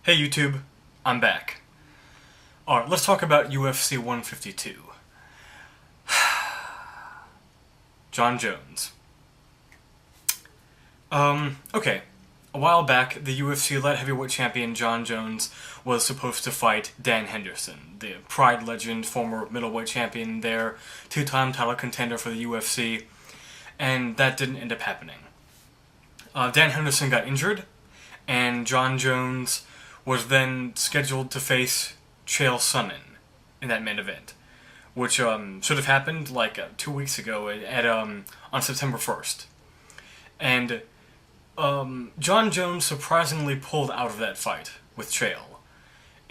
Hey YouTube, I'm back. Alright, let's talk about UFC 152. Jon Jones. Okay. A while back, the UFC light heavyweight champion Jon Jones was supposed to fight Dan Henderson, the Pride legend, former middleweight champion there, two-time title contender for the UFC, and that didn't end up happening. Dan Henderson got injured, and Jon Jones was then scheduled to face Chael Sonnen in that main event, which should have happened like 2 weeks ago on September 1st. And Jon Jones surprisingly pulled out of that fight with Chael.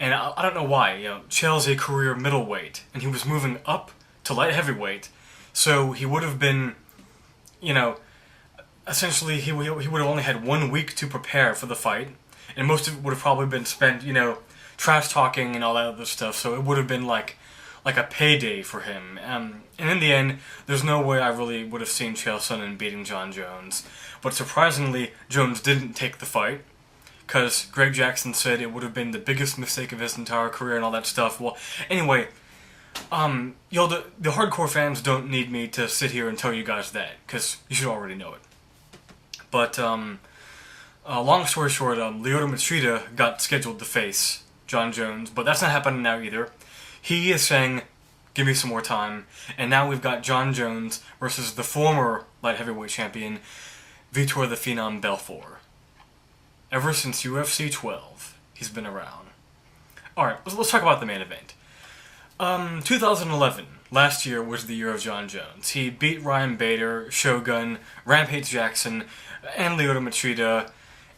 And I don't know why. Chael's a career middleweight, and he was moving up to light heavyweight, so he would have been, essentially he would have only had 1 week to prepare for the fight. And most of it would have probably been spent, trash talking and all that other stuff. So it would have been like a payday for him. And in the end, there's no way I really would have seen Chael Sonnen beating Jon Jones. But surprisingly, Jones didn't take the fight, because Greg Jackson said it would have been the biggest mistake of his entire career and all that stuff. Well, anyway, the hardcore fans don't need me to sit here and tell you guys that, because you should already know it. But long story short, Lyoto Machida got scheduled to face Jon Jones, but that's not happening now either. He is saying, give me some more time, and now we've got Jon Jones versus the former light heavyweight champion, Vitor the Phenom Belfort. Ever since UFC 12, he's been around. Alright, let's talk about the main event. 2011, last year, was the year of Jon Jones. He beat Ryan Bader, Shogun, Rampage Jackson, and Lyoto Machida.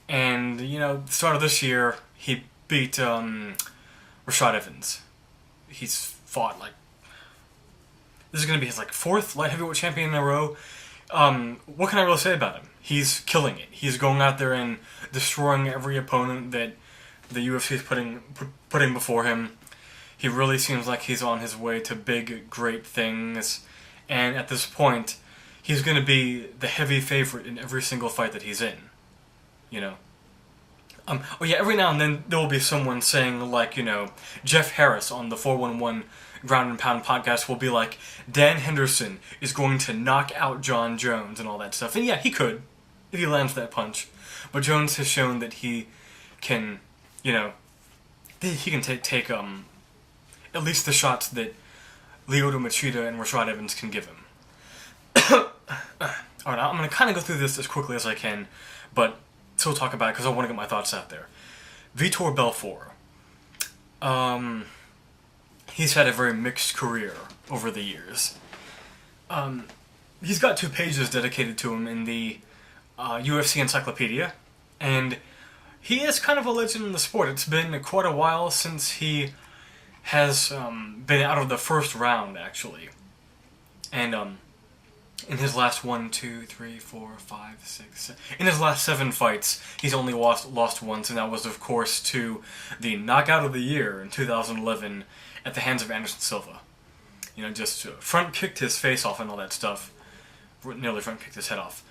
And, the start of this year, he beat Rashad Evans. He's fought, this is going to be his, fourth light heavyweight champion in a row. What can I really say about him? He's killing it. He's going out there and destroying every opponent that the UFC is putting before him. He really seems like he's on his way to big, great things. And at this point, he's going to be the heavy favorite in every single fight that he's in. Every now and then there will be someone saying, Jeff Harris on the 411 Ground and Pound podcast will be like, Dan Henderson is going to knock out Jon Jones and all that stuff. And yeah, he could, if he lands that punch. But Jones has shown that he can, he can take at least the shots that Lyoto Machida and Rashad Evans can give him. Alright, I'm going to kind of go through this as quickly as I can, but still talk about it because I want to get my thoughts out there. Vitor Belfort. He's had a very mixed career over the years. He's got 2 pages dedicated to him in the UFC Encyclopedia, and he is kind of a legend in the sport. It's been quite a while since he has been out of the first round, actually. And in his last 1, 2, 3, 4, 5, 6, 7... in his last 7 fights, he's only lost once, and that was, of course, to the knockout of the year in 2011 at the hands of Anderson Silva. Just front-kicked his face off and all that stuff. Nearly front-kicked his head off.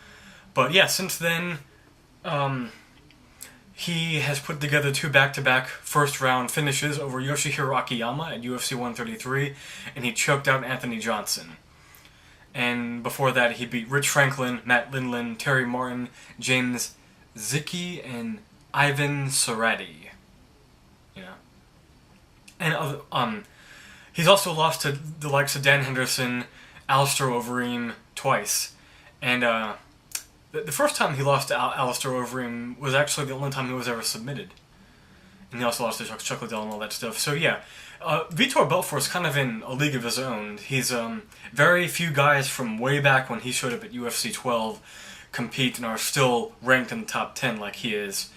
But yeah, since then, he has put together 2 back-to-back first-round finishes over Yoshihiro Akiyama at UFC 133, and he choked out Anthony Johnson. And before that, he beat Rich Franklin, Matt Lindland, Terry Martin, James Zicki, and Ivan Sarati. And he's also lost to the likes of Dan Henderson, Alistair Overeem twice. And the first time he lost to Alistair Overeem was actually the only time he was ever submitted. And he also lost to Chuck Liddell and all that stuff. So yeah, Vitor Belfort's kind of in a league of his own. He's very few guys from way back when he showed up at UFC 12 compete and are still ranked in the top 10 like he is.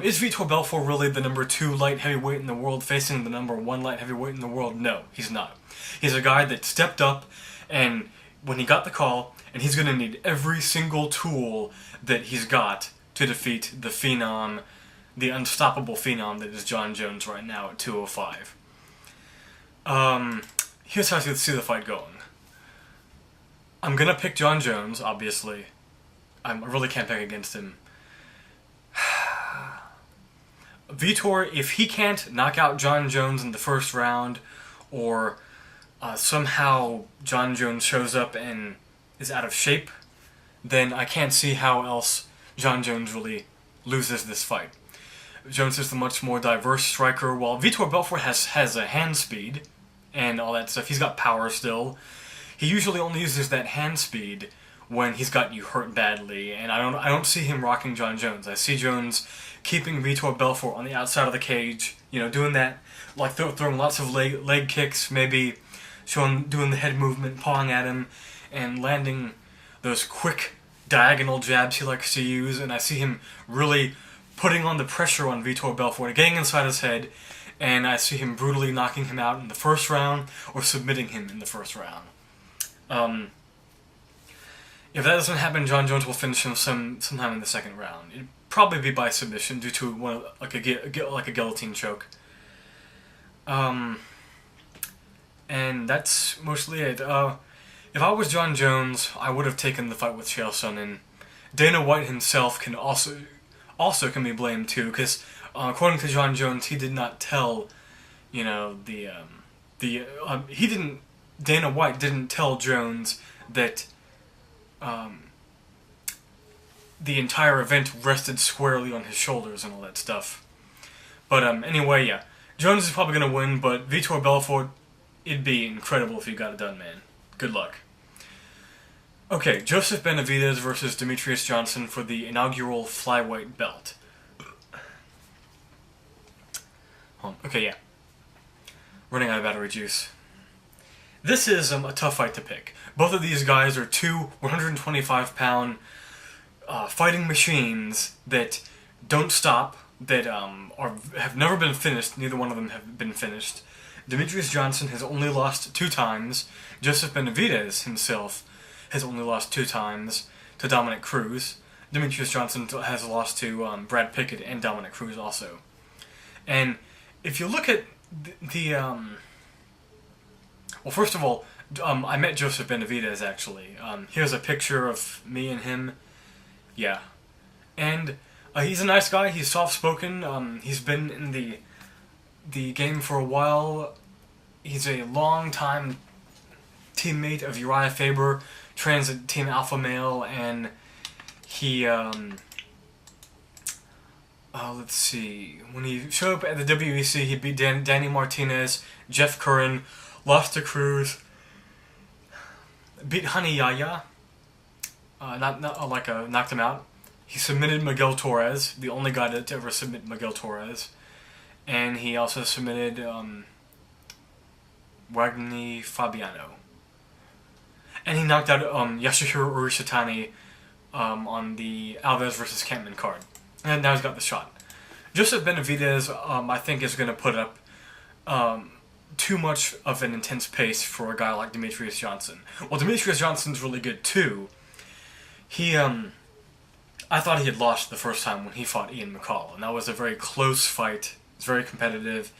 Is Vitor Belfort really the number 2 light heavyweight in the world facing the number 1 light heavyweight in the world? No, he's not. He's a guy that stepped up, and when he got the call, and he's going to need every single tool that he's got to defeat the phenom, the unstoppable phenom that is Jon Jones right now at 205. Here's how I see the fight going. I'm going to pick Jon Jones, obviously. I really can't pick against him. Vitor, if he can't knock out Jon Jones in the first round, or somehow Jon Jones shows up and is out of shape, then I can't see how else Jon Jones really loses this fight. Jones is the much more diverse striker, while Vitor Belfort has a hand speed and all that stuff. He's got power still. He usually only uses that hand speed when he's got you hurt badly, and I don't see him rocking Jon Jones. I see Jones keeping Vitor Belfort on the outside of the cage, doing that, like throwing lots of leg kicks, maybe doing the head movement, pawing at him, and landing those quick diagonal jabs he likes to use, and I see him really putting on the pressure on Vitor Belfort, getting inside his head, and I see him brutally knocking him out in the first round or submitting him in the first round. If that doesn't happen, Jon Jones will finish him sometime in the second round. It'd probably be by submission due to like a guillotine choke. And that's mostly it. If I was Jon Jones, I would have taken the fight with Chael Sonnen. Dana White himself can also can be blamed too, because according to Jon Jones, he did not tell, Dana White didn't tell Jones that the entire event rested squarely on his shoulders and all that stuff. But anyway, yeah, Jones is probably gonna win, but Vitor Belfort, it'd be incredible if you got it done, man. Good luck. Okay, Joseph Benavidez versus Demetrious Johnson for the inaugural Flyweight belt. Okay, yeah. Running out of battery juice. This is a tough fight to pick. Both of these guys are two 125-pound fighting machines that don't stop, that have never been finished. Neither one of them have been finished. Demetrious Johnson has only lost 2 times. Joseph Benavidez himself has only lost 2 times to Dominic Cruz. Demetrious Johnson has lost to Brad Pickett and Dominic Cruz also. And if you look at well, first of all, I met Joseph Benavidez, actually. Here's a picture of me and him. Yeah. And he's a nice guy. He's soft-spoken. He's been in the game for a while. He's a long-time teammate of Uriah Faber, trains at Team Alpha Male, and he, let's see, when he showed up at the WEC, he beat Danny Martinez, Jeff Curran, lost to Cruz, beat Hani Yaya, knocked him out. He submitted Miguel Torres, the only guy to ever submit Miguel Torres, and he also submitted Wagner Fabiano. And he knocked out Yasuhiro Urishitani on the Alves versus Campman card. And now he's got the shot. Joseph Benavidez, I think, is going to put up too much of an intense pace for a guy like Demetrious Johnson. Well, Demetrious Johnson's really good too. I thought he had lost the first time when he fought Ian McCall, and that was a very close fight. It's very competitive.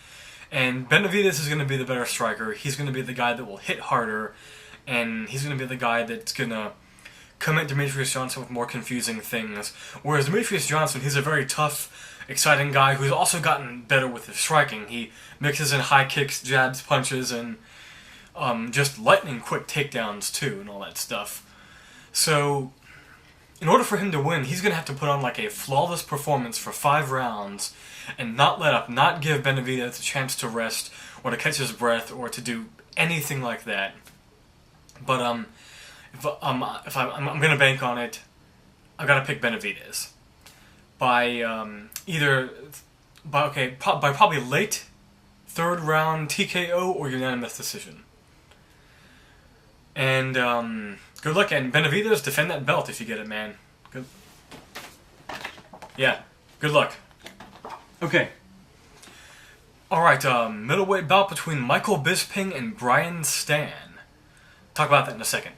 And Benavidez is going to be the better striker. He's going to be the guy that will hit harder, and he's going to be the guy that's going to come at Demetrious Johnson with more confusing things. Whereas Demetrious Johnson, he's a very tough, exciting guy who's also gotten better with his striking. He mixes in high kicks, jabs, punches, and just lightning quick takedowns too, and all that stuff. So, in order for him to win, he's going to have to put on like a flawless performance for 5 rounds and not let up, not give Benavidez a chance to rest or to catch his breath or to do anything like that. But if I'm going to bank on it, I got to pick Benavidez by probably late 3rd round TKO or unanimous decision. And good luck, and Benavidez, defend that belt if you get it, man. Good. Yeah, good luck. Okay. Alright, middleweight bout between Michael Bisping and Brian Stann. Talk about that in a second.